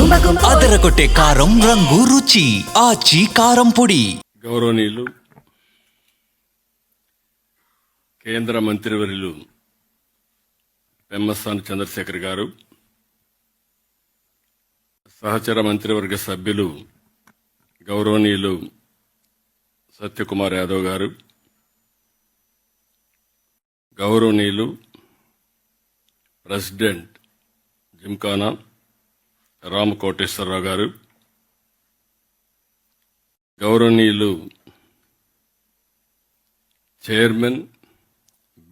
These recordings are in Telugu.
అదరకొట్టే కారం రంగు రుచి ఆచి కారం పొడి. గౌరవనీయులు కేంద్ర మంత్రివర్యులు పెమ్మసాని చంద్రశేఖర్ గారు, సహచర మంత్రివర్గ సభ్యులు గౌరవనీయులు సత్యకుమార్ యాదవ్ గారు, గౌరవనీయులు ప్రెసిడెంట్ జిమ్ఖానా రామకోటేశ్వరరావు గారు, గౌరవనీయులు chairman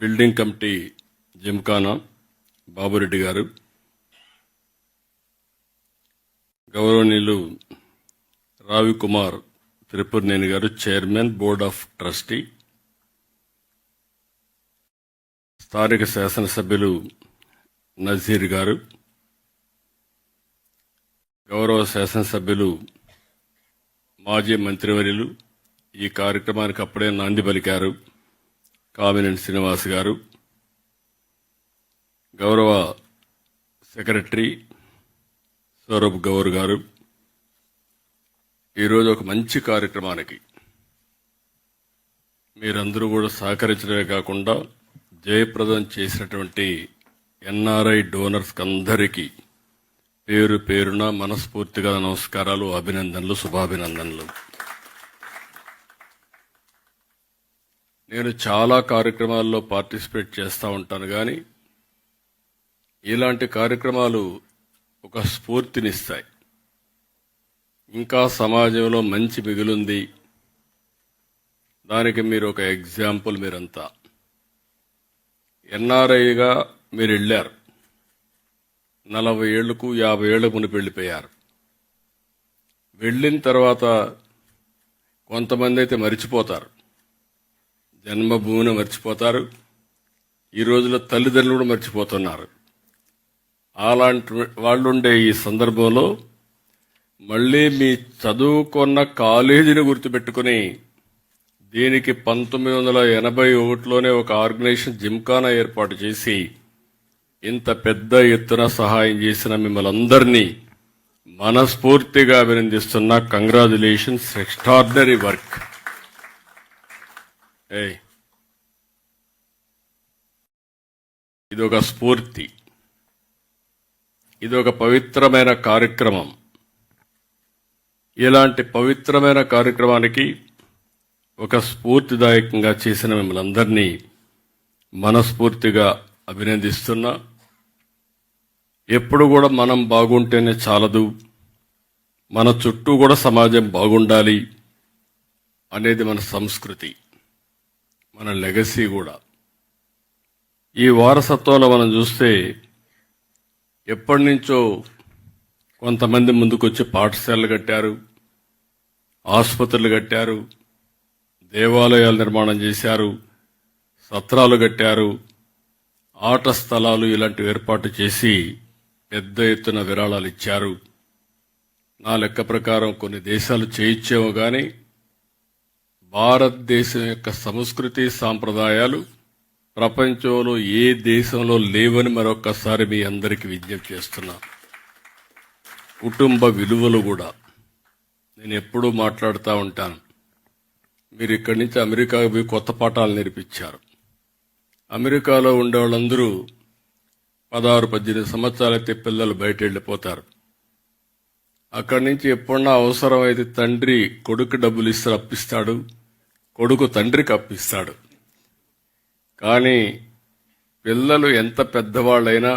building committee Gymkhana Babureddy గారు, గౌరవనీయులు రావికుమార్ త్రిపురనేని గారు, చైర్మన్ బోర్డ్ ఆఫ్ ట్రస్టీ, స్థానిక శాసనసభ్యులు నజీర్ గారు, గౌరవ శాసనసభ్యులు మాజీ మంత్రివర్యులు ఈ కార్యక్రమానికి అప్పుడే నాంది పలికారు కామినేని శ్రీనివాస్ గారు, గౌరవ సెక్రటరీ సౌరభ్ గౌర్ గారు, ఈరోజు ఒక మంచి కార్యక్రమానికి మీరందరూ కూడా సహకరించడమే కాకుండా జయప్రదం చేసినటువంటి ఎన్ఆర్ఐ డోనర్స్ అందరికీ పేరు పేరున మనస్ఫూర్తిగా నమస్కారాలు, అభినందనలు, శుభాభినందనలు. నేను చాలా కార్యక్రమాల్లో పార్టిసిపేట్ చేస్తూ ఉంటాను, కానీ ఇలాంటి కార్యక్రమాలు ఒక స్ఫూర్తినిస్తాయి. ఇంకా సమాజంలో మంచి మిగులుంది, దానికి మీరు ఒక ఎగ్జాంపుల్. మీరంతా ఎన్ఆర్ఐగా మీరు వెళ్ళారు, 40 ఏళ్లకు 50 ఏళ్లకు మునిపి వెళ్ళిపోయారు. వెళ్ళిన తర్వాత కొంతమంది అయితే మర్చిపోతారు, జన్మభూమిని మర్చిపోతారు, ఈ రోజుల్లో తల్లిదండ్రులు కూడా మర్చిపోతున్నారు. అలాంటి వాళ్ళుండే ఈ సందర్భంలో మళ్ళీ మీ చదువుకున్న కాలేజీని గుర్తుపెట్టుకుని దీనికి 1981లోనే ఒక ఆర్గనైజేషన్ జిమ్ఖానా ఏర్పాటు చేసి ఇంత పెద్ద ఎత్తున సహాయం చేసిన మిమ్మల్ని అందరినీ మనస్ఫూర్తిగా అభినందిస్తున్నా. Congratulations, extraordinary work. ఇదొక స్ఫూర్తి, ఇదొక పవిత్రమైన కార్యక్రమం. ఇలాంటి పవిత్రమైన కార్యక్రమానికి ఒక స్ఫూర్తిదాయకంగా చేసిన మిమ్మల్ని అందరినీ మనస్ఫూర్తిగా అభినందిస్తున్నా. ఎప్పుడు కూడా మనం బాగుంటేనే చాలదు, మన చుట్టూ కూడా సమాజం బాగుండాలి అనేది మన సంస్కృతి, మన లెగసీ కూడా. ఈ వారసత్వంలో మనం చూస్తే ఎప్పటి నుంచో కొంతమంది ముందుకొచ్చి పాఠశాలలు కట్టారు, ఆసుపత్రులు కట్టారు, దేవాలయాలు నిర్మాణం చేశారు, సత్రాలు కట్టారు, ఆట స్థలాలు ఇలాంటివి ఏర్పాటు చేసి పెద్ద ఎత్తున విరాళాలు ఇచ్చారు. నా లెక్క ప్రకారం కొన్ని దేశాలు చేయించేమో కానీ భారతదేశం యొక్క సంస్కృతి సాంప్రదాయాలు ప్రపంచంలో ఏ దేశంలో లేవని మరొక్కసారి మీ అందరికీ విజ్ఞప్తి చేస్తున్నా. కుటుంబ విలువలు కూడా నేను ఎప్పుడూ మాట్లాడుతూ ఉంటాను. మీరు ఇక్కడి నుంచి అమెరికాకు పోయి కొత్త పాఠాలు నేర్పించారు. అమెరికాలో ఉండే వాళ్ళందరూ 16-18 సంవత్సరాలైతే పిల్లలు బయట వెళ్ళిపోతారు. అక్కడి నుంచి ఎప్పుడన్నా అవసరమైతే తండ్రి కొడుకు డబ్బులు ఇస్తే అప్పిస్తాడు, కొడుకు తండ్రికి అప్పిస్తాడు. కానీ పిల్లలు ఎంత పెద్దవాళ్ళైనా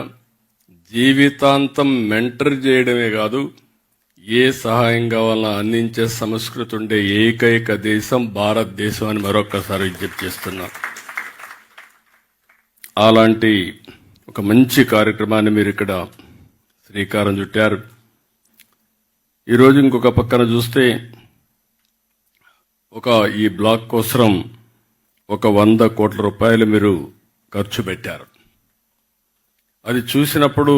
జీవితాంతం మెంటర్ చేయడమే కాదు, ఏ సహాయం కావాలన్నా అందించే సంస్కృతి ఉండే ఏకైక దేశం భారతదేశం అని మరొక్కసారి విజ్ఞప్తి చేస్తున్నా. అలాంటి ఒక మంచి కార్యక్రమాన్ని మీరు ఇక్కడ శ్రీకారం చుట్టారు. ఈరోజు ఇంకొక పక్కన చూస్తే ఈ బ్లాక్ కోసం 100 కోట్ల రూపాయలు మీరు ఖర్చు పెట్టారు. అది చూసినప్పుడు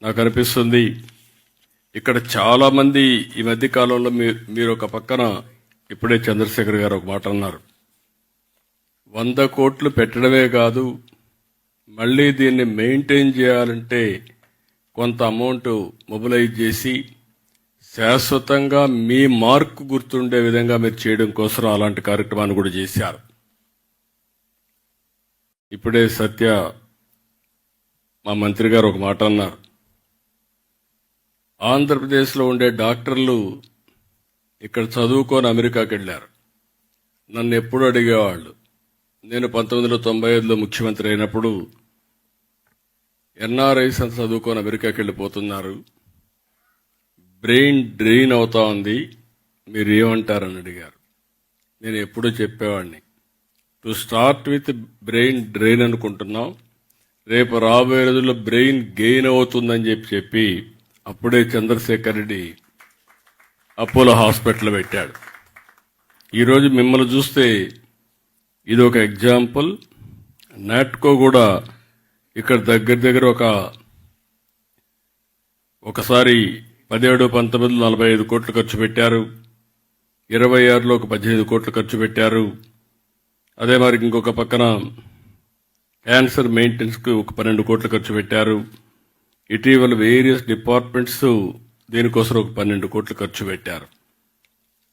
నాకు అనిపిస్తుంది, ఇక్కడ చాలా మంది ఈ మధ్య కాలంలో మీరు ఒక పక్కన ఇప్పుడే చంద్రశేఖర్ గారు ఒక మాట అన్నారు, 100 కోట్లు పెట్టడమే కాదు, మళ్ళీ దీన్ని మెయింటైన్ చేయాలంటే కొంత అమౌంట్ మొబిలైజ్ చేసి శాశ్వతంగా మీ మార్కు గుర్తుండే విధంగా మీరు చేయడం కోసం అలాంటి కార్యక్రమాన్ని కూడా చేశారు. ఇప్పుడే సత్య మా మంత్రి గారు ఒక మాట అన్నారు. ఆంధ్రప్రదేశ్లో ఉండే డాక్టర్లు ఇక్కడ చదువుకొని అమెరికాకి వెళ్ళారు. నన్ను ఎప్పుడు అడిగేవాళ్ళు. నేను 1995లో ముఖ్యమంత్రి అయినప్పుడు ఎన్ఆర్ఐస్ అంతా చదువుకొని అమెరికాకి వెళ్ళిపోతున్నారు, బ్రెయిన్ డ్రెయిన్ అవుతా ఉంది, మీరు ఏమంటారని అడిగారు. నేను ఎప్పుడూ చెప్పేవాడిని, to start with brain drain అనుకుంటున్నాం, రేపు రాబోయే రోజుల్లో బ్రెయిన్ గెయిన్ అవుతుందని చెప్పి అప్పుడే చంద్రశేఖర్ రెడ్డి అపోలో హాస్పిటల్ పెట్టాడు. ఈరోజు మిమ్మల్ని చూస్తే ఇది ఒక ఎగ్జాంపుల్. నాట్కో కూడా ఇక్కడ దగ్గర ఒకసారి 17-19 45 కోట్లు ఖర్చు పెట్టారు, 26లో ఒక 15 కోట్లు ఖర్చు పెట్టారు. అదే మరి ఇంకొక పక్కన క్యాన్సర్ మెయింటెనెన్స్కి ఒక 12 కోట్లు ఖర్చు పెట్టారు. ఇటీవల వేరియస్ డిపార్ట్మెంట్స్ దీనికోసం ఒక 12 కోట్లు ఖర్చు పెట్టారు.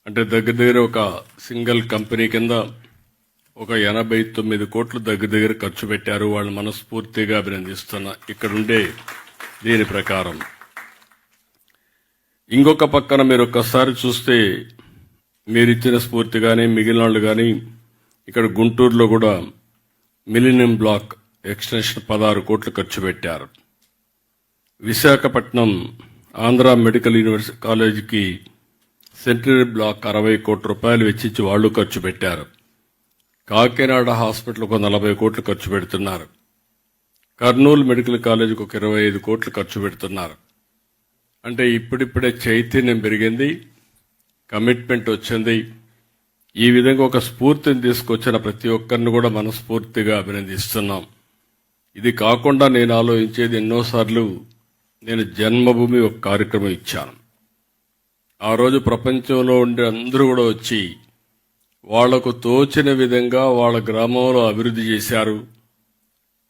అంటే దగ్గర ఒక సింగిల్ కంపెనీ కింద ఒక 89 కోట్లు దగ్గర ఖర్చు పెట్టారు. వాళ్ళు మనస్ఫూర్తిగా అభినందిస్తున్నా. ఇక్కడుండే దీని ప్రకారం ఇంకొక పక్కన మీరు ఒక్కసారి చూస్తే మీరిచ్చిన స్ఫూర్తి కానీ మిగిలిన వాళ్ళు కానీ ఇక్కడ గుంటూరులో కూడా మిలీనియం బ్లాక్ ఎక్స్టెన్షన్ 16 కోట్లు ఖర్చు పెట్టారు. విశాఖపట్నం ఆంధ్ర మెడికల్ యూనివర్సిటీ కాలేజీకి సెంటరీ బ్లాక్ 60 కోట్ల రూపాయలు వెచ్చించి వాళ్ళు ఖర్చు పెట్టారు. కాకినాడ హాస్పిటల్కు 40 కోట్లు ఖర్చు పెడుతున్నారు. కర్నూలు మెడికల్ కాలేజీకి ఒక 25 కోట్లు ఖర్చు పెడుతున్నారు. అంటే ఇప్పుడిప్పుడే చైతన్యం పెరిగింది, కమిట్మెంట్ వచ్చింది. ఈ విధంగా ఒక స్ఫూర్తిని తీసుకొచ్చిన ప్రతి ఒక్కరిని కూడా మనస్ఫూర్తిగా అభినందిస్తున్నాం. ఇది కాకుండా నేను ఆలోచించేది, ఎన్నోసార్లు నేను జన్మభూమి ఒక కార్యక్రమం ఇచ్చాను. ఆ రోజు ప్రపంచంలో ఉండే అందరూ కూడా వచ్చి వాళ్లకు తోచిన విధంగా వాళ్ళ గ్రామంలో అభివృద్ధి చేశారు,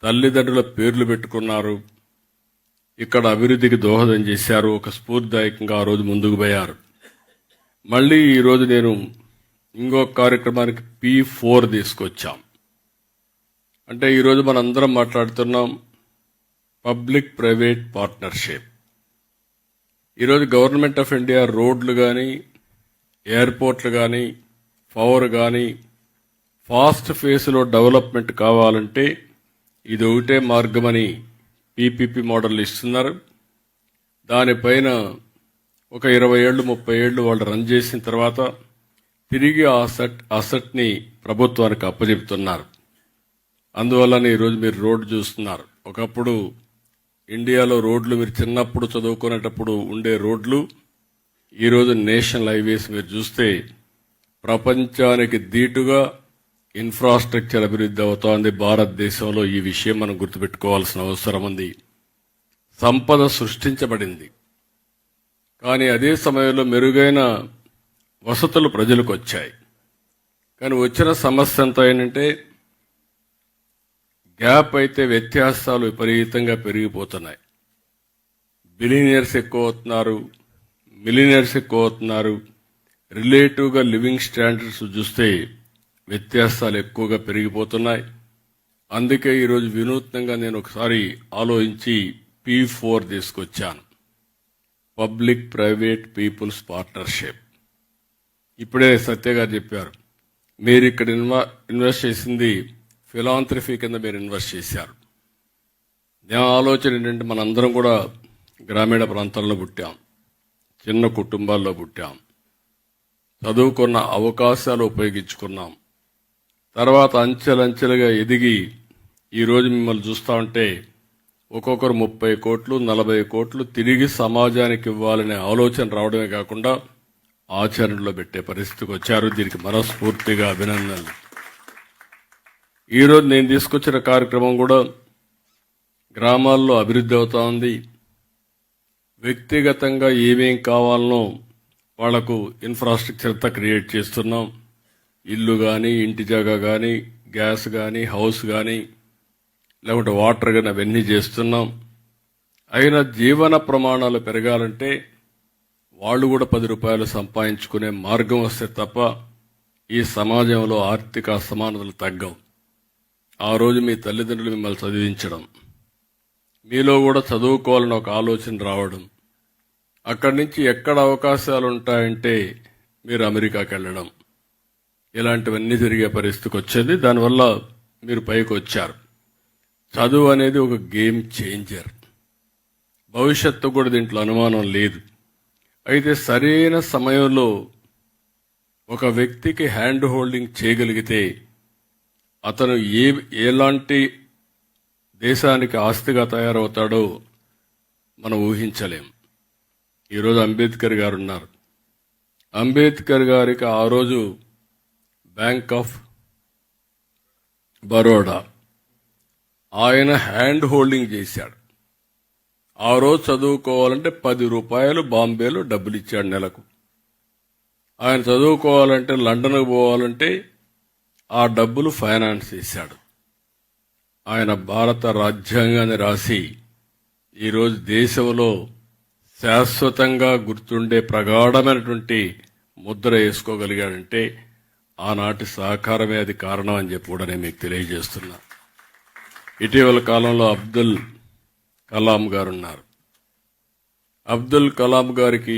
తల్లిదండ్రుల పేర్లు పెట్టుకున్నారు, ఇక్కడ అభివృద్ధికి దోహదం చేశారు. ఒక స్ఫూర్తిదాయకంగా ఆ రోజు ముందుకు పోయారు. మళ్ళీ ఈరోజు నేను ఇంకొక కార్యక్రమానికి P4 తీసుకొచ్చాం. అంటే ఈరోజు మనందరం మాట్లాడుతున్నాం పబ్లిక్ ప్రైవేట్ పార్ట్నర్షిప్. ఈరోజు గవర్నమెంట్ ఆఫ్ ఇండియా రోడ్లు కానీ, ఎయిర్పోర్ట్లు కానీ, పవర్ కానీ ఫాస్ట్ ఫేస్లో డెవలప్మెంట్ కావాలంటే ఇది ఒకటే మార్గమని PPP మోడల్ ఇస్తున్నారు. దానిపైన ఒక 20 ఏళ్ళు 30 ఏళ్ళు వాళ్ళు రన్ చేసిన తర్వాత తిరిగి అసెట్ని ప్రభుత్వానికి అప్పచెప్తున్నారు. అందువల్లనే ఈరోజు మీరు రోడ్డు చూస్తున్నారు. ఒకప్పుడు ఇండియాలో రోడ్లు మీరు చిన్నప్పుడు చదువుకునేటప్పుడు ఉండే రోడ్లు ఈరోజు నేషనల్ హైవేస్ మీరు చూస్తే ప్రపంచానికి ధీటుగా ఇన్ఫ్రాస్ట్రక్చర్ అభివృద్ధి అవుతోంది భారతదేశంలో. ఈ విషయం మనం గుర్తుపెట్టుకోవాల్సిన అవసరం ఉంది. సంపద సృష్టించబడింది, కానీ అదే సమయంలో మెరుగైన వసతులు ప్రజలకు వచ్చాయి. కానీ వచ్చిన సమస్య ఎంత ఏంటంటే గ్యాప్ అయితే వ్యత్యాసాలు విపరీతంగా పెరిగిపోతున్నాయి. బిలియనియర్స్ ఎక్కువ అవుతున్నారు, మిలియనియర్స్ ఎక్కువ అవుతున్నారు. రిలేటివ్గా లివింగ్ స్టాండర్డ్స్ చూస్తే వ్యత్యాసాలు ఎక్కువగా పెరిగిపోతున్నాయి. అందుకే ఈరోజు వినూత్నంగా నేను ఒకసారి ఆలోచించి P4 తీసుకొచ్చాను, పబ్లిక్ ప్రైవేట్ పీపుల్స్ పార్ట్నర్షిప్. ఇప్పుడే సత్య గారు చెప్పారు, మీరు ఇక్కడ ఇన్వెస్ట్ చేసింది ఫిలాంథ్రఫీ కింద మీరు ఇన్వెస్ట్ చేశారు. నా ఆలోచన ఏంటంటే మనందరం కూడా గ్రామీణ ప్రాంతాల్లో పుట్టాం, చిన్న కుటుంబాల్లో పుట్టాం, చదువుకున్న అవకాశాలు ఉపయోగించుకున్నాం. తర్వాత అంచెలంచెలుగా ఎదిగి ఈరోజు మిమ్మల్ని చూస్తూ ఉంటే ఒక్కొక్కరు 30 కోట్లు 40 కోట్లు తిరిగి సమాజానికి ఇవ్వాలనే ఆలోచన రావడమే కాకుండా ఆచరణలో పెట్టే పరిస్థితికి వచ్చారు. దీనికి మనస్ఫూర్తిగా అభినందనలు. ఈరోజు నేను తీసుకొచ్చిన కార్యక్రమం కూడా గ్రామాల్లో అభివృద్ధి అవుతా ఉంది. వ్యక్తిగతంగా ఏమేం కావాలనో వాళ్లకు ఇన్ఫ్రాస్ట్రక్చర్ అంతా క్రియేట్ చేస్తున్నాం. ఇల్లు కానీ, ఇంటి జాగా కానీ, గ్యాస్ కానీ, హౌస్ కానీ, లేకుంటే వాటర్ కానీ అవన్నీ చేస్తున్నాం. అయినా జీవన ప్రమాణాలు పెరగాలంటే వాళ్ళు కూడా 10 రూపాయలు సంపాదించుకునే మార్గం వస్తే తప్ప ఈ సమాజంలో ఆర్థిక అసమానతలు తగ్గవు. ఆ రోజు మీ తల్లిదండ్రులు మిమ్మల్ని చదివించడం, మీలో కూడా చదువుకోవాలని ఒక ఆలోచన రావడం, అక్కడి నుంచి ఎక్కడ అవకాశాలు ఉంటాయంటే మీరు అమెరికాకి వెళ్ళడం, ఇలాంటివన్నీ జరిగే పరిస్థితికి వచ్చేది. దానివల్ల మీరు పైకి వచ్చారు. చదువు అనేది ఒక గేమ్ చేంజర్. భవిష్యత్తు కూడా దీంట్లో అనుమానం లేదు. అయితే సరైన సమయంలో ఒక వ్యక్తికి హ్యాండ్ హోల్డింగ్ చేయగలిగితే అతను ఎలాంటి దేశానికి ఆస్తిగా తయారవుతాడో మనం ఊహించలేం. ఈరోజు అంబేద్కర్ గారు ఉన్నారు. అంబేద్కర్ గారికి ఆ రోజు బ్యాంక్ ఆఫ్ బరోడా ఆయన హ్యాండ్ హోల్డింగ్ చేశాడు. ఆ రోజు చదువుకోవాలంటే 10 రూపాయలు బాంబేలో డబ్బులు ఇచ్చాడు నెలకు. ఆయన చదువుకోవాలంటే లండన్కు పోవాలంటే ఆ డబ్బులు ఫైనాన్స్ చేశాడు. ఆయన భారత రాజ్యాంగాన్ని రాసి ఈరోజు దేశంలో శాశ్వతంగా గుర్తుండే ప్రగాఢమైనటువంటి ముద్ర వేసుకోగలిగాడంటే ఆనాటి సహకారమే అది కారణం అని చెప్పి కూడా నేను మీకు తెలియజేస్తున్నా. ఇటీవల కాలంలో అబ్దుల్ కలాం గారు ఉన్నారు. అబ్దుల్ కలాం గారికి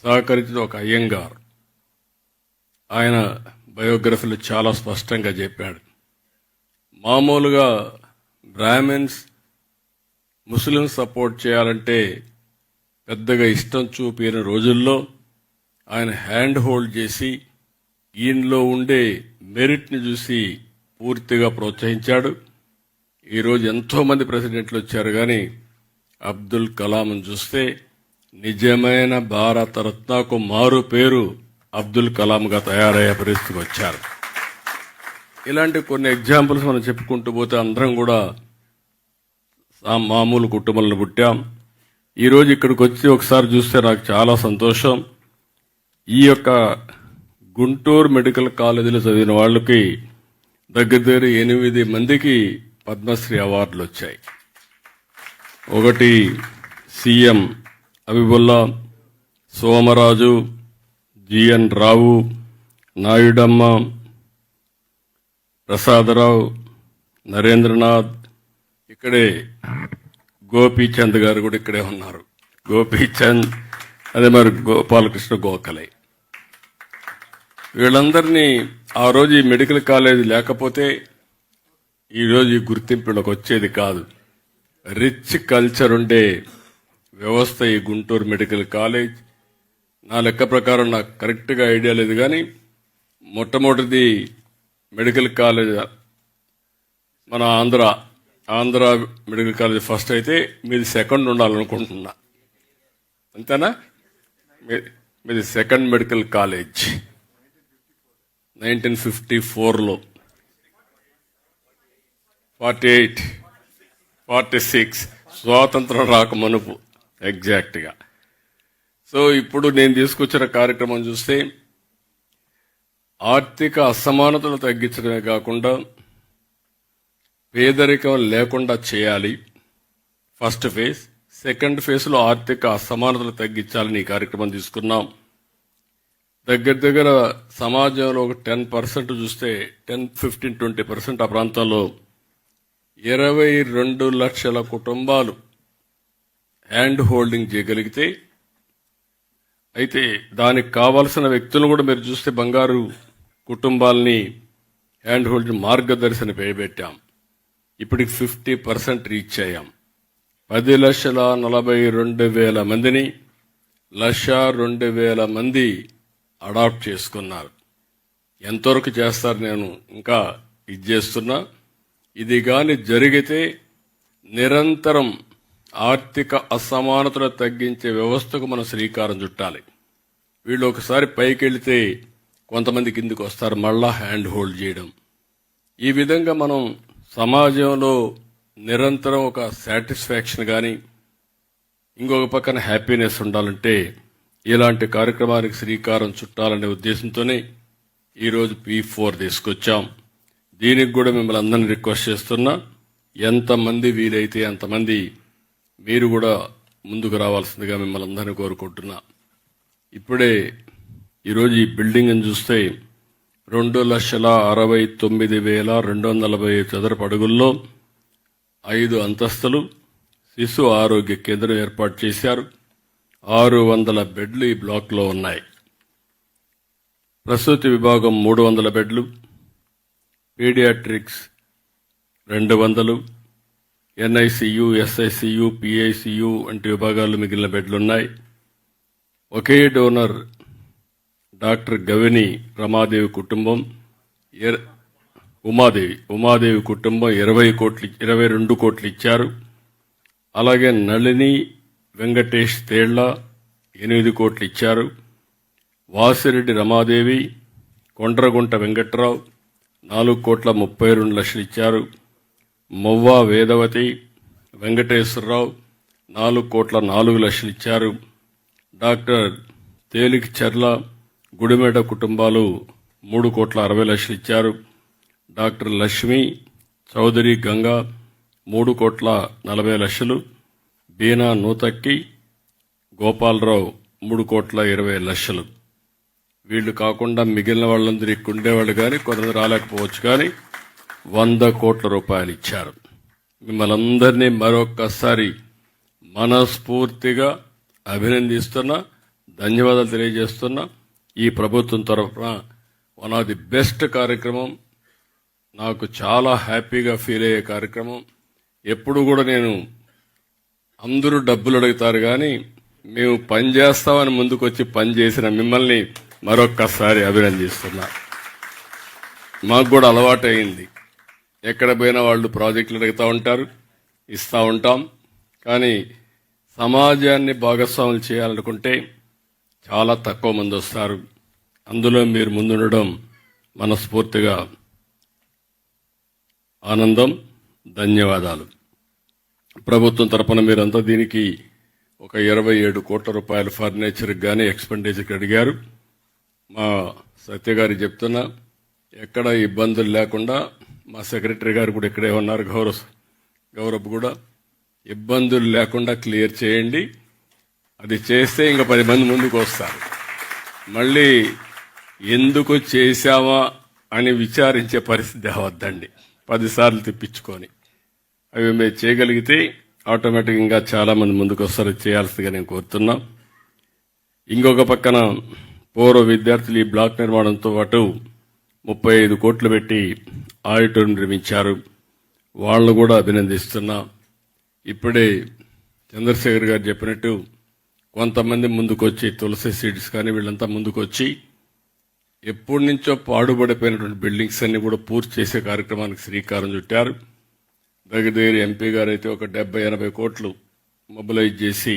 సహకరించిన ఒక అయ్యంగార్ ఆయన బయోగ్రఫీలో చాలా స్పష్టంగా చెప్పాడు. మామూలుగా బ్రాహ్మిన్స్ ముస్లిం సపోర్ట్ చేయాలంటే పెద్దగా ఇష్టం చూపిన రోజుల్లో ఆయన హ్యాండ్ హోల్డ్ చేసి ఈయనలో ఉండే మెరిట్ని చూసి పూర్తిగా ప్రోత్సహించాడు. ఈరోజు ఎంతో మంది ప్రెసిడెంట్లు వచ్చారు, కానీ అబ్దుల్ కలాంను చూస్తే నిజమైన భారత రత్నకు మారు పేరు అబ్దుల్ కలాంగా తయారయ్యే పరిస్థితికి వచ్చారు. ఇలాంటి కొన్ని ఎగ్జాంపుల్స్ మనం చెప్పుకుంటూ పోతే అందరం కూడా మామూలు కుటుంబంలో పుట్టాం. ఈరోజు ఇక్కడికి వచ్చి ఒకసారి చూస్తే నాకు చాలా సంతోషం. ఈ యొక్క గుంటూరు మెడికల్ కాలేజీలో చదివిన వాళ్ళకి దగ్గర 8 మందికి పద్మశ్రీ అవార్డులు వచ్చాయి. ఒకటి సీఎం అబిబుల్లా, సోమరాజు, జిఎన్ రావు, నాయుడమ్మ, ప్రసాదరావు, నరేంద్రనాథ్, ఇక్కడే గోపీచంద్ గారు కూడా ఇక్కడే ఉన్నారు. గోపీచంద్, అదే మరి గోపాలకృష్ణ గోఖలే. వీళ్ళందరినీ ఆ రోజు ఈ మెడికల్ కాలేజీ లేకపోతే ఈరోజు ఈ గుర్తింపులోకి వచ్చేది కాదు. రిచ్ కల్చర్ ఉండే వ్యవస్థ ఈ గుంటూరు మెడికల్ కాలేజ్. నా లెక్క ప్రకారం నాకు కరెక్ట్గా ఐడియా లేదు, కానీ మొట్టమొదటిది మెడికల్ కాలేజ్ మన ఆంధ్ర మెడికల్ కాలేజ్ ఫస్ట్ అయితే మీది సెకండ్ ఉండాలనుకుంటున్నా. అంతేనా? మీది సెకండ్ మెడికల్ కాలేజ్ 1954లో, 48, 46 స్వాతంత్రం రాక మనుపు ఎగ్జాక్ట్గా. సో ఇప్పుడు నేను తీసుకొచ్చిన కార్యక్రమం చూస్తే ఆర్థిక అసమానతలు తగ్గించడమే కాకుండా పేదరికం లేకుండా చేయాలి ఫస్ట్ ఫేజ్. సెకండ్ ఫేజ్లో ఆర్థిక అసమానతలు తగ్గించాలని ఈ కార్యక్రమం తీసుకున్నాం. దగ్గర సమాజంలో ఒక 10% చూస్తే 10, 15, 20% ఆ ప్రాంతంలో 22 లక్షల కుటుంబాలు హ్యాండ్ హోల్డింగ్ చేయగలిగితే, అయితే దానికి కావాల్సిన వ్యక్తులను కూడా మీరు చూస్తే బంగారు కుటుంబాలని హ్యాండ్ హోల్డింగ్ మార్గదర్శన పెట్టాం. ఇప్పటికి 50% రీచ్ అయ్యాం. 10,42,000 మందిని 1,02,000 మంది అడాప్ట్ చేసుకున్నారు. ఎంతవరకు చేస్తారు నేను ఇంకా ఇది చేస్తున్నా. ఇది గాని జరిగితే నిరంతరం ఆర్థిక అసమానతలు తగ్గించే వ్యవస్థకు మనం శ్రీకారం చుట్టాలి. వీళ్ళు ఒకసారి పైకి వెళితే కొంతమంది కిందికి వస్తారు, మళ్ళా హ్యాండ్ హోల్డ్ చేయడం. ఈ విధంగా మనం సమాజంలో నిరంతరం ఒక సాటిస్ఫాక్షన్ కానీ ఇంకొక పక్కన హ్యాపీనెస్ ఉండాలంటే ఇలాంటి కార్యక్రమానికి శ్రీకారం చుట్టాలనే ఉద్దేశంతోనే ఈరోజు P4 తీసుకొచ్చాం. దీనికి కూడా మిమ్మల్ని అందరినీ రిక్వెస్ట్ చేస్తున్నా, ఎంతమంది వీలైతే అంతమంది మీరు కూడా ముందుకు రావాల్సిందిగా మిమ్మల్ని అందరినీ కోరుకుంటున్నా. ఇప్పుడే ఈరోజు ఈ బిల్డింగ్ని చూస్తే 2,69,240 చదరపు అడుగుల్లో 5 అంతస్తులు శిశు ఆరోగ్య కేంద్రం ఏర్పాటు చేశారు. 600 బెడ్లు ఈ బ్లాక్లో ఉన్నాయి. ప్రసూతి విభాగం 300 బెడ్లు, పీడియాట్రిక్స్ 200, ఎన్ఐసియు, ఎస్ఐసియు, పిఐసియు వంటి విభాగాలు మిగిలిన బెడ్లున్నాయి. ఒకే డోనర్ డాక్టర్ గవిని రమాదేవి కుటుంబం ఉమాదేవి కుటుంబం 22 కోట్లు ఇచ్చారు. అలాగే నళిని వెంకటేష్ తేళ్ల 8 కోట్లు ఇచ్చారు. వాసిరెడ్డి రమాదేవి, కొండ్రగుంట వెంకట్రావు 4,32,00,000 ఇచ్చారు. మొవ్వా వేదవతి, వెంకటేశ్వరరావు 4,04,00,000 ఇచ్చారు. డాక్టర్ తేలికి చర్ల, గుడిమెడ కుటుంబాలు 3,60,00,000 ఇచ్చారు. డాక్టర్ లక్ష్మి, చౌదరి గంగా 3,40,00,000. బీనా నూతక్కి, గోపాలరావు 3,20,00,000. వీళ్లు కాకుండా మిగిలిన వాళ్ళందరూ ఇక్కడ ఉండేవాళ్ళు కానీ కొంతమంది రాలేకపోవచ్చు, కానీ 100 కోట్ల రూపాయలు ఇచ్చారు. మిమ్మల్ని అందరినీ మరొక్కసారి మనస్ఫూర్తిగా అభినందిస్తున్నా, ధన్యవాదాలు తెలియజేస్తున్నా. ఈ ప్రభుత్వం తరఫున వన్ ఆఫ్ ది బెస్ట్ కార్యక్రమం, నాకు చాలా హ్యాపీగా ఫీల్ అయ్యే కార్యక్రమం. ఎప్పుడు కూడా నేను అందరూ డబ్బులు అడుగుతారు కానీ మేము పని చేస్తామని ముందుకు వచ్చి పని చేసిన మిమ్మల్ని మరొక్కసారి అభినందిస్తున్నా. మాకు కూడా అలవాటు అయింది, ఎక్కడ పోయినా వాళ్ళు ప్రాజెక్టులు అడుగుతూ ఉంటారు, ఇస్తూ ఉంటాం. కానీ సమాజాన్ని భాగస్వాములు చేయాలనుకుంటే చాలా తక్కువ మంది వస్తారు. అందులో మీరు ముందుండడం మనస్ఫూర్తిగా ఆనందం. ధన్యవాదాలు. ప్రభుత్వం తరపున మీరంతా దీనికి ఒక 27 కోట్ల రూపాయలు ఫర్నిచర్కి కానీ ఎక్స్పెండిచర్కి అడిగారు. మా సత్య గారికి చెప్తున్నా, ఎక్కడ ఇబ్బందులు లేకుండా, మా సెక్రటరీ గారు కూడా ఇక్కడే ఉన్నారు, గౌరవ్ కూడా, ఇబ్బందులు లేకుండా క్లియర్ చేయండి. అది చేస్తే ఇంకా 10 మంది ముందుకు వస్తారు. మళ్ళీ ఎందుకు చేశామా అని విచారించే పరిస్థితి అవద్దండి. 10 సార్లు తిప్పించుకొని అవి మేము చేయగలిగితే ఆటోమేటిక్ ఇంకా చాలా మంది ముందుకు వస్తారు. చేయాల్సిందిగా నేను కోరుతున్నా. ఇంకొక పక్కన పూర్వ విద్యార్థులు ఈ బ్లాక్ నిర్మాణంతో పాటు 35 కోట్లు పెట్టి ఆడిటోరియం నిర్మించారు. వాళ్ళను కూడా అభినందిస్తున్నా. ఇప్పుడే చంద్రశేఖర్ గారు చెప్పినట్టు కొంతమంది ముందుకొచ్చి, తులసి సీడ్స్ కానీ వీళ్ళంతా ముందుకొచ్చి ఎప్పటి నుంచో పాడుబడిపోయినటువంటి బిల్డింగ్స్ అన్ని కూడా పూర్తి చేసే కార్యక్రమానికి శ్రీకారం చుట్టారు. దగ్గర ఎంపీ గారు అయితే ఒక 70-80 కోట్లు మొబిలైజ్ చేసి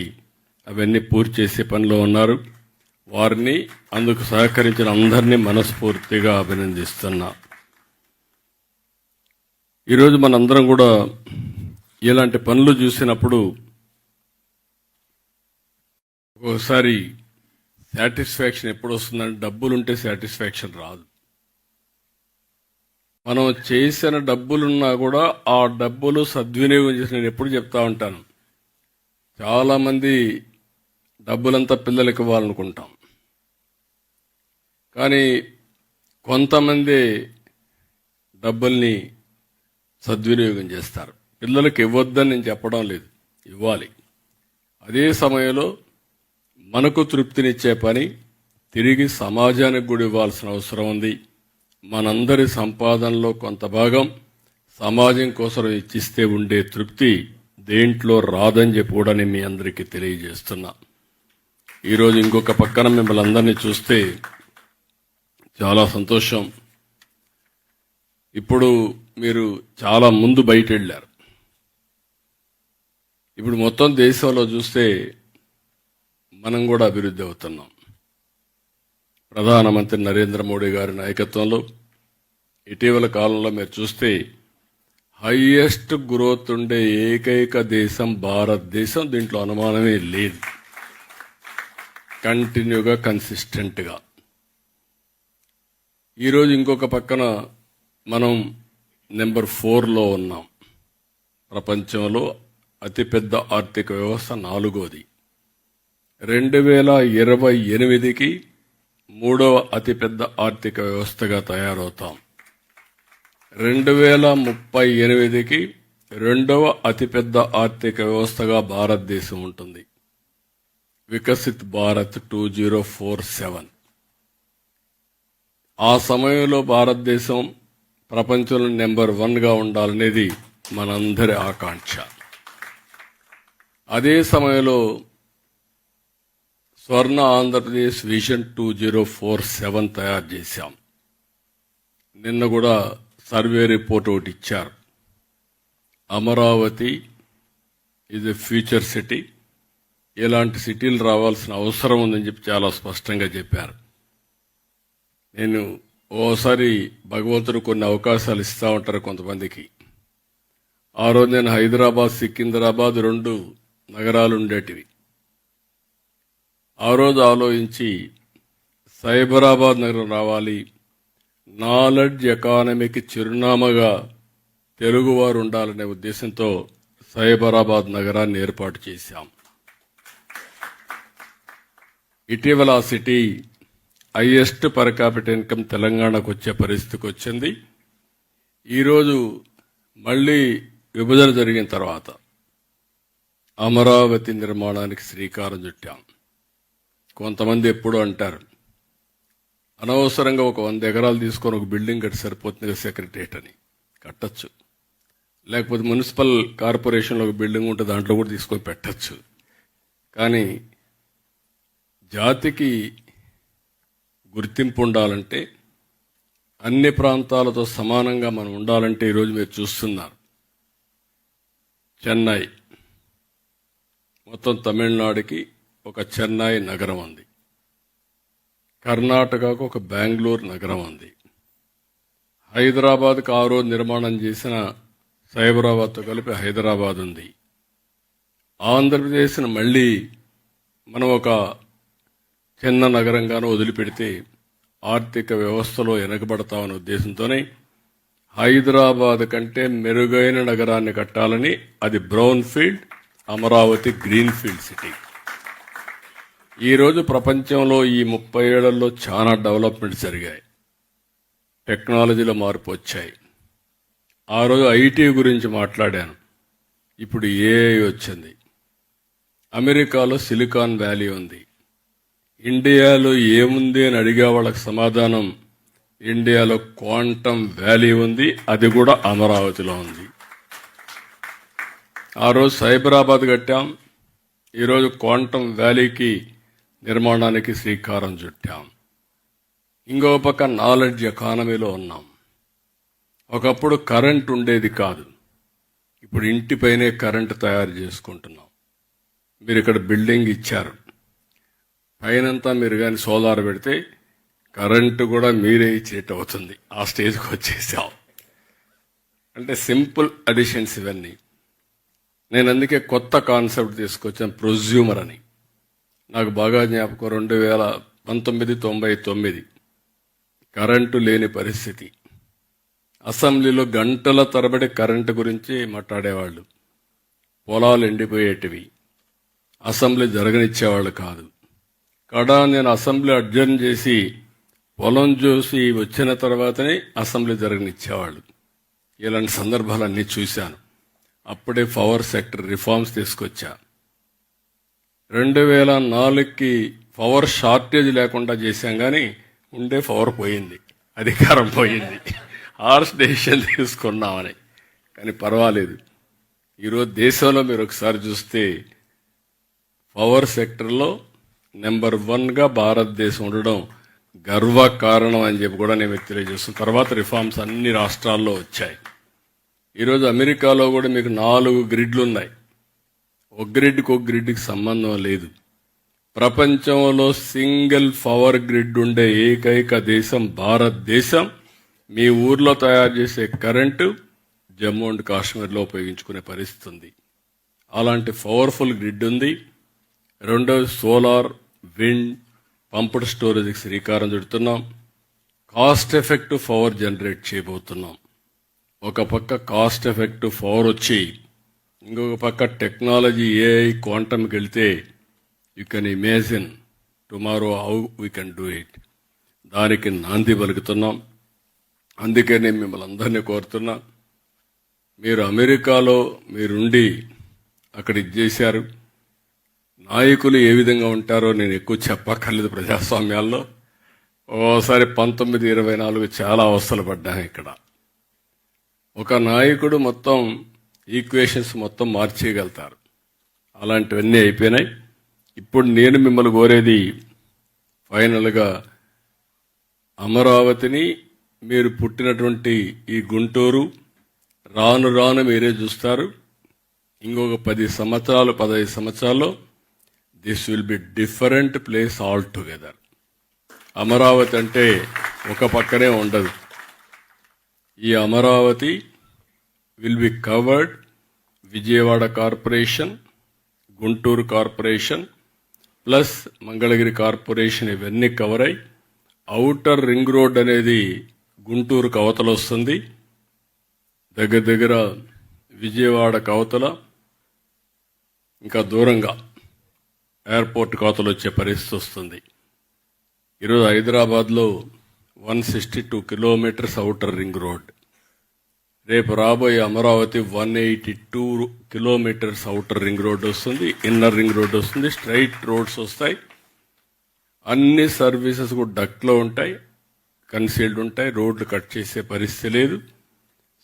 అవన్నీ పూర్తి చేసే పనిలో ఉన్నారు. వారిని, అందుకు సహకరించిన అందరినీ మనస్ఫూర్తిగా అభినందిస్తున్నా. ఈరోజు మనందరం కూడా ఇలాంటి పనులు చూసినప్పుడు ఒకసారి సాటిస్ఫాక్షన్ ఎప్పుడు వస్తుందంటే, డబ్బులుంటే సాటిస్ఫాక్షన్ రాదు. మనం చేసిన డబ్బులున్నా కూడా ఆ డబ్బులు సద్వినియోగం చేసి, నేను ఎప్పుడు చెప్తా ఉంటాను, చాలా మంది డబ్బులంతా పిల్లలకి ఇవ్వాలనుకుంటాం, కానీ కొంతమంది డబ్బుల్ని సద్వినియోగం చేస్తారు. పిల్లలకి ఇవ్వద్దని నేను చెప్పడం లేదు, ఇవ్వాలి. అదే సమయంలో మనకు తృప్తినిచ్చే పని తిరిగి సమాజానికి కూడా ఇవ్వాల్సిన అవసరం ఉంది. మనందరి సంపాదనలో కొంత భాగం సమాజం కోసం ఇచ్చిస్తే ఉండే తృప్తి దేంట్లో రాదని చెప్పి కూడా నేను మీ అందరికీ తెలియజేస్తున్నా. ఈరోజు ఇంకొక పక్కన మిమ్మల్ని అందరినీ చూస్తే చాలా సంతోషం. ఇప్పుడు మీరు చాలా ముందు బయట వెళ్ళారు. ఇప్పుడు మొత్తం దేశంలో చూస్తే మనం కూడా అభివృద్ధి అవుతున్నాం. ప్రధానమంత్రి నరేంద్ర మోడీ గారి నాయకత్వంలో ఇటీవల కాలంలో మీరు చూస్తే హైయెస్ట్ గ్రోత్ ఉండే ఏకైక దేశం భారతదేశం. దీంట్లో అనుమానమే లేదు. కంటిన్యూగా, కన్సిస్టెంట్గా. ఈరోజు ఇంకొక పక్కన మనం నెంబర్ 4లో ఉన్నాం. ప్రపంచంలో అతిపెద్ద ఆర్థిక వ్యవస్థ 4వది. 2028కి 3వ అతిపెద్ద ఆర్థిక వ్యవస్థగా తయారవుతాం. 2038కి 2వ అతిపెద్ద ఆర్థిక వ్యవస్థగా భారతదేశం ఉంటుంది. వికసిత్ భారత్ 2047. ఆ సమయంలో భారతదేశం ప్రపంచంలో నెంబర్ 1గా ఉండాలనేది మనందరి ఆకాంక్ష. అదే సమయంలో స్వర్ణ ఆంధ్రప్రదేశ్ విజన్ 2047 తయారు చేశాం. నిన్న కూడా సర్వే రిపోర్ట్ ఒకటి ఇచ్చారు. Amaravati is a future city, ఇలాంటి సిటీలు రావాల్సిన అవసరం ఉందని చెప్పి చాలా స్పష్టంగా చెప్పారు. నేను ఓసారి భగవంతుడు కొన్ని అవకాశాలు ఇస్తూ ఉంటారు కొంతమందికి. ఆ రోజు నేను హైదరాబాద్, సికింద్రాబాద్ 2 నగరాలు ఉండేటివి. ఆ రోజు ఆలోచించి సైబరాబాద్ నగరం రావాలి, నాలెడ్జ్ ఎకానమీకి చిరునామాగా తెలుగువారు ఉండాలనే ఉద్దేశంతో సైబరాబాద్ నగరాన్ని ఏర్పాటు చేశాం. ఇటీవల ఆ city highest per capital income తెలంగాణకు వచ్చే పరిస్థితికి వచ్చింది. ఈరోజు మళ్లీ విభజన జరిగిన తర్వాత అమరావతి నిర్మాణానికి శ్రీకారం చుట్టాం. కొంతమంది ఎప్పుడూ అంటారు, అనవసరంగా ఒక 100 ఎకరాలు తీసుకొని ఒక బిల్డింగ్ కట్టి సరిపోతుంది సెక్రటరియట్ అని. కట్టచ్చు, లేకపోతే మున్సిపల్ కార్పొరేషన్లో ఒక బిల్డింగ్ ఉంటే దాంట్లో కూడా తీసుకొని పెట్టచ్చు. కానీ జాతికి గుర్తింపు ఉండాలంటే, అన్ని ప్రాంతాలతో సమానంగా మనం ఉండాలంటే ఈరోజు మీరు చూస్తున్నారు, చెన్నై మొత్తం తమిళనాడుకి ఒక చెన్నై నగరం ఉంది, కర్ణాటకకు ఒక బెంగళూరు నగరం ఉంది, హైదరాబాద్కు ఆ రోజు నిర్మాణం చేసిన సైబరాబాద్తో కలిపి హైదరాబాద్ ఉంది. ఆంధ్రప్రదేశ్ను మళ్ళీ మనం ఒక చిన్న నగరంగానూ వదిలిపెడితే ఆర్థిక వ్యవస్థలో వెనకబడతామనే ఉద్దేశంతోనే హైదరాబాద్ కంటే మెరుగైన నగరాన్ని కట్టాలని, అది brown field, Amaravati green field city. ఈరోజు ప్రపంచంలో ఈ 30 ఏళ్లలో చాలా డెవలప్మెంట్స్ జరిగాయి, టెక్నాలజీలో మార్పు వచ్చాయి. ఆ రోజు ఐటీ గురించి మాట్లాడాను, ఇప్పుడు ఏఐ వచ్చింది. అమెరికాలో సిలికాన్ వ్యాలీ ఉంది. ఇండియాలో ఏముంది అని అడిగే వాళ్ళకి సమాధానం, ఇండియాలో క్వాంటమ్ వ్యాలీ ఉంది, అది కూడా అమరావతిలో ఉంది. ఆ రోజు సైబరాబాద్ కట్టాం, ఈరోజు క్వాంటమ్ వ్యాలీకి నిర్మాణానికి శ్రీకారం చుట్టాం. ఇంకో పక్క నాలెడ్జ్ ఎకానమీలో ఉన్నాం. ఒకప్పుడు కరెంట్ ఉండేది కాదు, ఇప్పుడు ఇంటిపైనే కరెంటు తయారు చేసుకుంటున్నాం. మీరు ఇక్కడ బిల్డింగ్ ఇచ్చారు, పైనంతా మీరు కానీ సోలార్ పెడితే కరెంటు కూడా మీరే ఇచ్చేట్టు అవుతుంది. ఆ స్టేజ్కి వచ్చేసాం. అంటే సింపుల్ అడిషన్స్ ఇవన్నీ. నేను అందుకే కొత్త కాన్సెప్ట్ తీసుకొచ్చాను, ప్రొజ్యూమర్ అని. నాకు బాగా జ్ఞాపకం, 1999 కరెంటు లేని పరిస్థితి. అసెంబ్లీలో గంటల తరబడి కరెంటు గురించి మాట్లాడేవాళ్ళు. పొలాలు ఎండిపోయేటివి, అసెంబ్లీ జరగనిచ్చేవాళ్ళు కాదు. కడా నేను అసెంబ్లీ అడ్జర్న్ చేసి పొలం చూసి వచ్చిన తర్వాతనే అసెంబ్లీ జరగనిచ్చేవాళ్ళు. ఇలాంటి సందర్భాలన్నీ చూశాను. అప్పుడే పవర్ సెక్టర్ రిఫార్మ్స్ తీసుకొచ్చా. 2004కి పవర్ షార్టేజ్ లేకుండా చేశాం, కానీ ఉండే పవర్ పోయింది, అధికారం పోయింది. హార్ష్ డెసిషన్ తీసుకున్నామని. కానీ పర్వాలేదు, ఈరోజు దేశంలో మీరు ఒకసారి చూస్తే పవర్ సెక్టర్లో నెంబర్ 1గా భారతదేశం ఉండడం గర్వకారణం అని చెప్పి కూడా నేను మీకు తెలియజేస్తున్నాను. తర్వాత రిఫార్మ్స్ అన్ని రాష్ట్రాల్లో వచ్చాయి. ఈరోజు అమెరికాలో కూడా మీకు 4 గ్రిడ్లు ఉన్నాయి. ఒక గ్రిడ్కి ఒక గ్రిడ్కి సంబంధం లేదు. ప్రపంచంలో సింగిల్ పవర్ గ్రిడ్ ఉండే ఏకైక దేశం భారతదేశం. మీ ఊర్లో తయారు చేసే కరెంటు జమ్మూ అండ్ కాశ్మీర్లో ఉపయోగించుకునే పరిస్థితి ఉంది. అలాంటి పవర్ఫుల్ గ్రిడ్ ఉంది. రెండోది సోలార్, విండ్, పంప్డ్ స్టోరేజ్కి శ్రీకారం చుడుతున్నాం. కాస్ట్ ఎఫెక్టివ్ పవర్ జనరేట్ చేయబోతున్నాం. ఒక పక్క కాస్ట్ ఎఫెక్టివ్ పవర్ వచ్చి ఇంకొక పక్క టెక్నాలజీ ఏఐ క్వాంటమ్కి వెళ్తే you can imagine tomorrow how we can do it. దానికి నాంది పలుకుతున్నాం. అందుకే నేను మిమ్మల్ని అందరినీ కోరుతున్నా, మీరు అమెరికాలో మీరుండి అక్కడ ఇది చేశారు. నాయకులు ఏ విధంగా ఉంటారో నేను ఎక్కువ చెప్పక్కర్లేదు. ప్రజాస్వామ్యాల్లో ఓసారి 1924 చాలా అవస్థలు పడ్డాను ఇక్కడ. ఒక నాయకుడు మొత్తం ఈక్వేషన్స్ మొత్తం మార్చేయగలుగుతారు. అలాంటివన్నీ అయిపోయినాయి. ఇప్పుడు నేను మిమ్మల్ని కోరేది ఫైనల్గా అమరావతిని, మీరు పుట్టినటువంటి ఈ గుంటూరు రాను రాను మీరే చూస్తారు. ఇంకొక 10 సంవత్సరాలు 15 సంవత్సరాల్లో this will be different place all together. Amaravati అంటే ఒక పక్కనే ఉండదు. ఈ Amaravati will be covered. Vijayawada corporation, Guntur corporation plus Mangalagiri corporation ఇవన్నీ కవర్ అయి ఔటర్ రింగ్ రోడ్ అనేది గుంటూరు కవతలు వస్తుంది. దగ్గర దగ్గర విజయవాడ కవతల ఇంకా దూరంగా ఎయిర్పోర్ట్ కవతలు వచ్చే పరిస్థితి వస్తుంది. ఈరోజు హైదరాబాద్లో 162 కిలోమీటర్స్ ఔటర్ రింగ్ రోడ్. రేపు రాబోయే Amaravati 182 kilometres outer ring road వస్తుంది, ఇన్నర్ రింగ్ రోడ్ వస్తుంది, స్ట్రైట్ రోడ్స్ వస్తాయి. అన్ని సర్వీసెస్ కూడా డక్లో ఉంటాయి, కన్సీల్డ్ ఉంటాయి. రోడ్లు కట్ చేసే పరిస్థితి లేదు.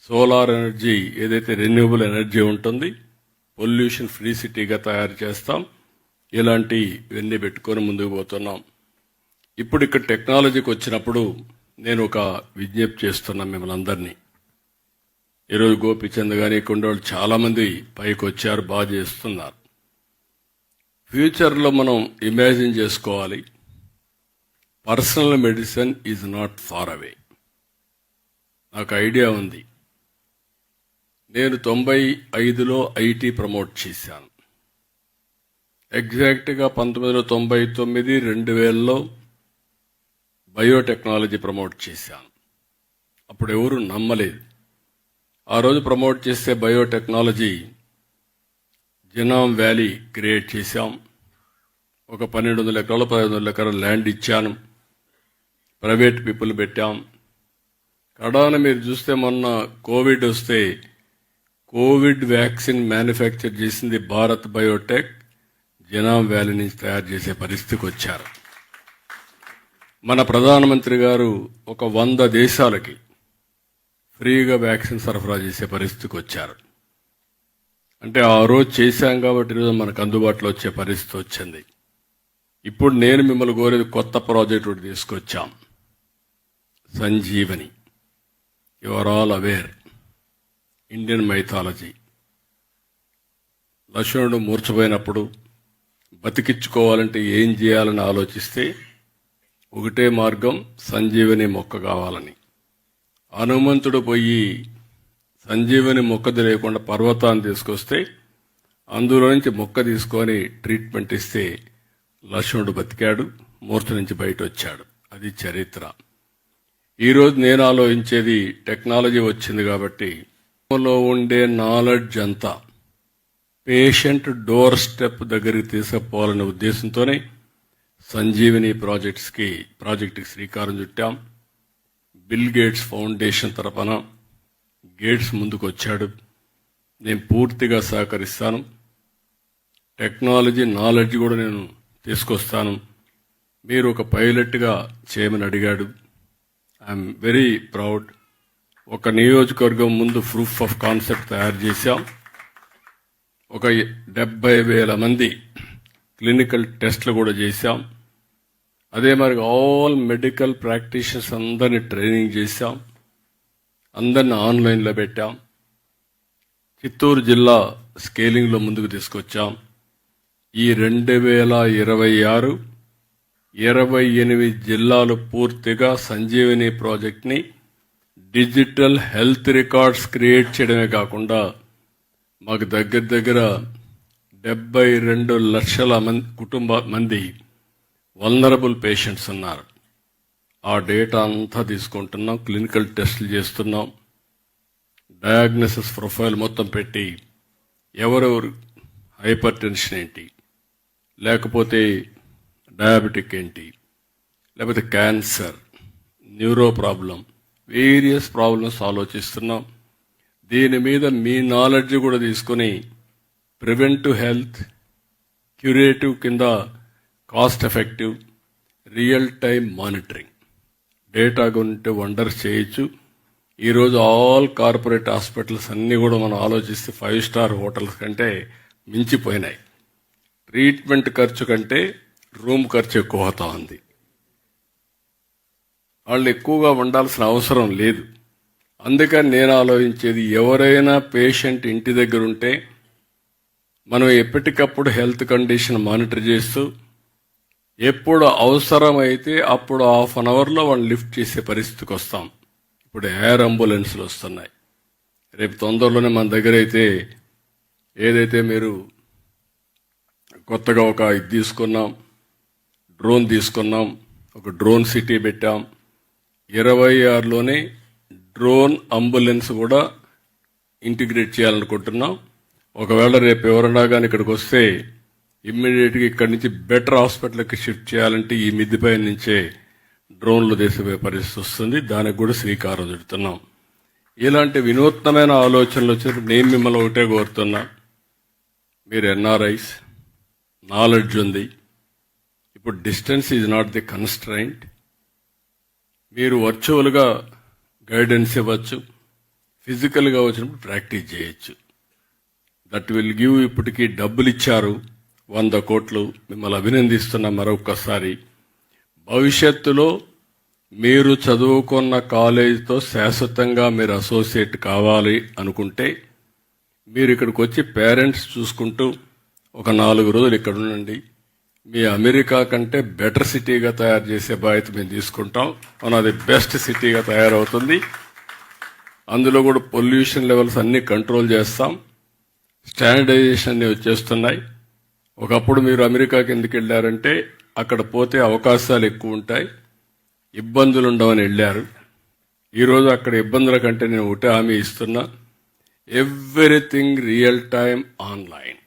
సోలార్ ఎనర్జీ ఏదైతే రెన్యూవబుల్ ఎనర్జీ ఉంటుంది, పొల్యూషన్ ఫ్రీ సిటీగా తయారు చేస్తాం. ఇలాంటివన్నీ పెట్టుకొని ముందుకు పోతున్నాం. ఇప్పుడు ఇక్కడ టెక్నాలజీకి వచ్చినప్పుడు నేను ఒక విజ్ఞప్తి చేస్తున్నా మిమ్మల్ని అందరినీ. ఈరోజు గోపిచంద్ కానీ కొండవాళ్ళు చాలామంది పైకి వచ్చారు, బాగా చేస్తున్నారు. ఫ్యూచర్లో మనం ఇమాజిన్ చేసుకోవాలి, personal medicine is not far away. నాకు ఐడియా ఉంది. నేను 95లో ఐటీ ప్రమోట్ చేశాను. ఎగ్జాక్ట్గా 1999, 2000లో బయోటెక్నాలజీ ప్రమోట్ చేశాను. అప్పుడు ఎవరు నమ్మలేదు. ఆ రోజు ప్రమోట్ చేసే బయోటెక్నాలజీ జెనోమ్ వ్యాలీ క్రియేట్ చేశాం. ఒక 1200 ఎకరాలు 1500 ఎకరాలు ల్యాండ్ ఇచ్చాను. ప్రైవేట్ పీపుల్ పెట్టాం. కడాన మీరు చూస్తే మొన్న కోవిడ్ వస్తే కోవిడ్ వ్యాక్సిన్ మ్యానుఫ్యాక్చర్ చేసింది భారత్ బయోటెక్. జెనోమ్ వ్యాలీ నుంచి తయారు చేసే పరిస్థితికి వచ్చారు. మన ప్రధానమంత్రి గారు ఒక 100 దేశాలకి ఫ్రీగా వ్యాక్సిన్ సరఫరా చేసే పరిస్థితికి వచ్చారు. అంటే ఆ రోజు చేశాం కాబట్టి ఈరోజు మనకు అందుబాటులో వచ్చే పరిస్థితి వచ్చింది. ఇప్పుడు నేను మిమ్మల్ని కోరేది కొత్త ప్రాజెక్ట్ ఒకటి తీసుకొచ్చాం, Sanjeevani. You are all aware, Indian mythology. లక్ష్మణుడు మూర్ఛపోయినప్పుడు బతికించుకోవాలంటే ఏం చేయాలని ఆలోచిస్తే ఒకటే మార్గం, సంజీవని మొక్క కావాలని. హనుమంతుడు పోయి సంజీవని మొక్కది లేకుండా పర్వతాన్ని తీసుకొస్తే అందులో నుంచి మొక్క తీసుకొని ట్రీట్మెంట్ ఇస్తే లక్ష్మణుడు బతికాడు, మూర్ఛ నుంచి బయట వచ్చాడు. అది చరిత్ర. ఈరోజు నేను ఆలోచించేది, టెక్నాలజీ వచ్చింది కాబట్టి లో ఉండే నాలెడ్జ్ అంతా పేషెంట్ డోర్ స్టెప్ దగ్గరికి తీసుకుపోవాలనే ఉద్దేశంతోనే సంజీవని ప్రాజెక్టుకి శ్రీకారం చుట్టాం. బిల్ గేట్స్ ఫౌండేషన్ తరపున గేట్స్ ముందుకు వచ్చాడు. నేను పూర్తిగా సహకరిస్తాను. టెక్నాలజీ నాలెడ్జ్ కూడా నేను తీసుకొస్తాను. మీరు ఒక పైలట్గా చేయమని అడిగాడు. I'm very proud. ఒక నియోజకవర్గం ముందు ప్రూఫ్ ఆఫ్ కాన్సెప్ట్ తయారు చేశాం. ఒక 70,000 మంది క్లినికల్ టెస్ట్లు కూడా చేశాం. అదే మరి ఆల్ మెడికల్ ప్రాక్టీషనర్స్ అందరినీ ట్రైనింగ్ చేశాం. అందరిని ఆన్లైన్లో పెట్టాం. చిత్తూరు జిల్లా స్కేలింగ్లో ముందుకు తీసుకొచ్చాం. ఈ 2026 28 జిల్లాలు పూర్తిగా సంజీవని ప్రాజెక్ట్ని డిజిటల్ హెల్త్ రికార్డ్స్ క్రియేట్ చేయడమే కాకుండా మాకు దగ్గర 72 లక్షల మంది వల్నరబుల్ పేషెంట్స్ ఉన్నారు. ఆ డేటా అంతా తీసుకుంటున్నాం, క్లినికల్ టెస్టులు చేస్తున్నాం, డయాగ్నోసిస్ ప్రొఫైల్ మొత్తం పెట్టి ఎవరెవరు హైపర్ టెన్షన్ ఏంటి, లేకపోతే డయాబెటిక్ ఏంటి, లేకపోతే cancer, neuro problem, various problems ఆలోచిస్తున్నాం. దీని మీద మీ నాలెడ్జ్ కూడా తీసుకొని ప్రివెంటివ్ హెల్త్, క్యూరేటివ్ కింద cost effective, real time monitoring data గురించి వండర్స్ చేయొచ్చు. ఈరోజు ఆల్ కార్పొరేట్ హాస్పిటల్స్ అన్నీ కూడా మనం ఆలోచిస్తే 5 స్టార్ హోటల్స్ కంటే మించిపోయినాయి. ట్రీట్మెంట్ ఖర్చు కంటే రూమ్ ఖర్చు ఎక్కువ అవుతా ఉంది. వాళ్ళు ఎక్కువగా ఉండాల్సిన అవసరం లేదు. అందుకని నేను ఆలోచించేది, ఎవరైనా పేషెంట్ ఇంటి దగ్గర ఉంటే మనం ఎప్పటికప్పుడు హెల్త్ కండిషన్ మానిటర్ చేస్తూ ఎప్పుడు అవసరమైతే అప్పుడు 1/2 అవర్లో వాళ్ళు లిఫ్ట్ చేసే పరిస్థితికి వస్తాం. ఇప్పుడు ఎయిర్ అంబులెన్స్లు వస్తున్నాయి. రేపు తొందరలోనే మన దగ్గర అయితే ఏదైతే మీరు కొత్తగా ఒక ఇది తీసుకున్నాం, డ్రోన్ తీసుకున్నాం, ఒక డ్రోన్ సిటీ పెట్టాం. 26లోనే డ్రోన్ అంబులెన్స్ కూడా ఇంటిగ్రేట్ చేయాలనుకుంటున్నాం. ఒకవేళ రేపు ఎవరన్నా కానీ ఇక్కడికి వస్తే ఇమ్మీడియట్గా ఇక్కడి నుంచి బెటర్ హాస్పిటల్కి షిఫ్ట్ చేయాలంటే ఈ మిద్దిపై నుంచే డ్రోన్లు దేశపోయే పరిస్థితి వస్తుంది. దానికి కూడా శ్రీకారం చుడుతున్నాం. ఇలాంటి వినూత్నమైన ఆలోచనలు వచ్చినప్పుడు నేను మిమ్మల్ని ఒకటే కోరుతున్నా, మీరు ఎన్ఆర్ఐస్, నాలెడ్జ్ ఉంది. ఇప్పుడు distance is not the constraint. మీరు వర్చువల్గా గైడెన్స్ ఇవ్వచ్చు, ఫిజికల్గా వచ్చినప్పుడు ప్రాక్టీస్ చేయొచ్చు. That will give. ఇప్పటికీ డబ్బులు ఇచ్చారు 100 కోట్లు, మిమ్మల్ని అభినందిస్తున్నా మరొకసారి. భవిష్యత్తులో మీరు చదువుకున్న కాలేజీతో శాశ్వతంగా మీరు అసోసియేట్ కావాలి అనుకుంటే మీరు ఇక్కడికి వచ్చి పేరెంట్స్ చూసుకుంటూ ఒక 4 రోజులు ఇక్కడ ఉండండి. మీ అమెరికా కంటే బెటర్ సిటీగా తయారు చేసే బాధ్యత మేము తీసుకుంటాం. అది బెస్ట్ సిటీగా తయారవుతుంది. అందులో కూడా పొల్యూషన్ లెవెల్స్ అన్ని కంట్రోల్ చేస్తాం. స్టాండర్డైజేషన్ అన్ని వచ్చేస్తున్నాయి. ఒకప్పుడు మీరు అమెరికాకి ఎందుకు వెళ్ళారంటే అక్కడ పోతే అవకాశాలు ఎక్కువ ఉంటాయి, ఇబ్బందులు ఉండవని వెళ్ళారు. ఈరోజు అక్కడ ఇబ్బందుల కంటే నేను ఒకటే హామీ ఇస్తున్నా, ఎవ్రీథింగ్ రియల్ టైం ఆన్లైన్.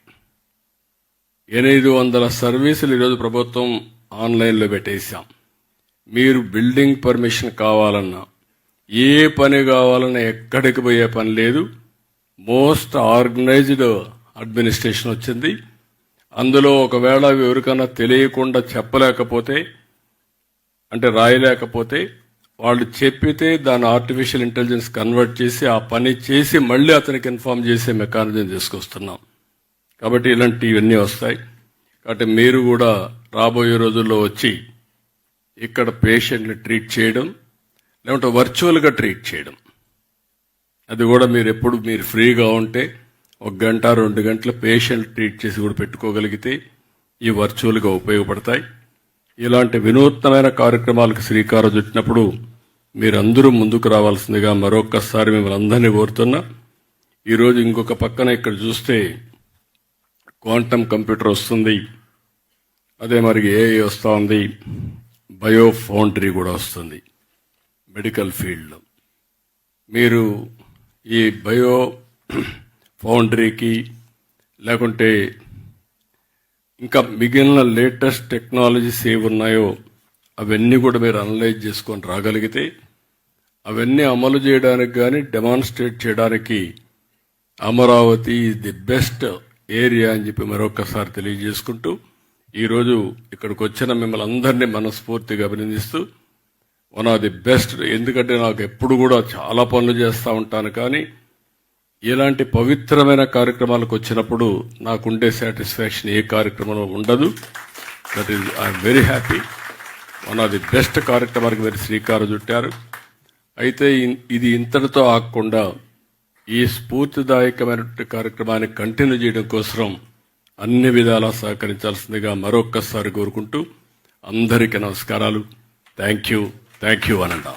800 సర్వీసులు ఈరోజు ప్రభుత్వం ఆన్లైన్లో పెట్టేశాం. మీరు బిల్డింగ్ పర్మిషన్ కావాలన్నా, ఏ పని కావాలన్నా ఎక్కడికి పోయే పని లేదు. మోస్ట్ ఆర్గనైజ్డ్ అడ్మినిస్ట్రేషన్ వచ్చింది. అందులో ఒకవేళ ఎవరికైనా తెలియకుండా చెప్పలేకపోతే, అంటే రాయలేకపోతే, వాళ్ళు చెప్పితే దాన్ని ఆర్టిఫిషియల్ ఇంటెలిజెన్స్ కన్వర్ట్ చేసి ఆ పని చేసి మళ్ళీ అతనికి ఇన్ఫార్మ్ చేసే మెకానిజం తీసుకొస్తున్నాం. కాబట్టి ఇలాంటివన్నీ వస్తాయి. కాబట్టి మీరు కూడా రాబోయే రోజుల్లో వచ్చి ఇక్కడ పేషెంట్ని ట్రీట్ చేయడం, లేకుంటే వర్చువల్గా ట్రీట్ చేయడం, అది కూడా మీరు ఎప్పుడు మీరు ఫ్రీగా ఉంటే 1 గంట 2 గంటల పేషెంట్ ట్రీట్ చేసి కూడా పెట్టుకోగలిగితే ఈ వర్చువల్గా ఉపయోగపడతాయి. ఇలాంటి వినూత్నమైన కార్యక్రమాలకు శ్రీకారం చుట్టినప్పుడు మీరందరూ ముందుకు రావాల్సిందిగా మరొక్కసారి మిమ్మల్ని అందరినీ కోరుతున్నా. ఈరోజు ఇంకొక పక్కన ఇక్కడ చూస్తే క్వాంటమ్ కంప్యూటర్ వస్తుంది, అదే మరి ఏఐ వస్తూ ఉంది, బయో ఫౌండరీ కూడా వస్తుంది మెడికల్ ఫీల్డ్లో. మీరు ఈ బయో ఫౌండరీకి లేకుంటే ఇంకా మిగిలిన లేటెస్ట్ టెక్నాలజీస్ ఏవి ఉన్నాయో అవన్నీ కూడా మీరు అనలైజ్ చేసుకొని రాగలిగితే అవన్నీ అమలు చేయడానికి కానీ డెమాన్స్ట్రేట్ చేయడానికి Amaravati is the best area అని చెప్పి మరొకసారి తెలియజేసుకుంటూ ఈరోజు ఇక్కడికి వచ్చిన మిమ్మల్ని అందరినీ మనస్ఫూర్తిగా అభినందిస్తూ వన్ ఆఫ్ ది బెస్ట్. ఎందుకంటే నాకు ఎప్పుడు కూడా చాలా పనులు చేస్తూ ఉంటాను, కానీ ఇలాంటి పవిత్రమైన కార్యక్రమాలకు వచ్చినప్పుడు నాకుండే సాటిస్ఫాక్షన్ ఏ కార్యక్రమంలో ఉండదు. That is I'm very happy. One of the best కార్యక్రమానికి మీరు శ్రీకారం చుట్టారు. అయితే ఇది ఇంతటితో ఆగకుండా ఈ స్ఫూర్తిదాయకమైనటువంటి కార్యక్రమాన్ని కంటిన్యూ చేయడం కోసం అన్ని విధాలా సహకరించాల్సిందిగా మరొక్కసారి కోరుకుంటూ అందరికీ నమస్కారాలు. థ్యాంక్ యూ అనండి.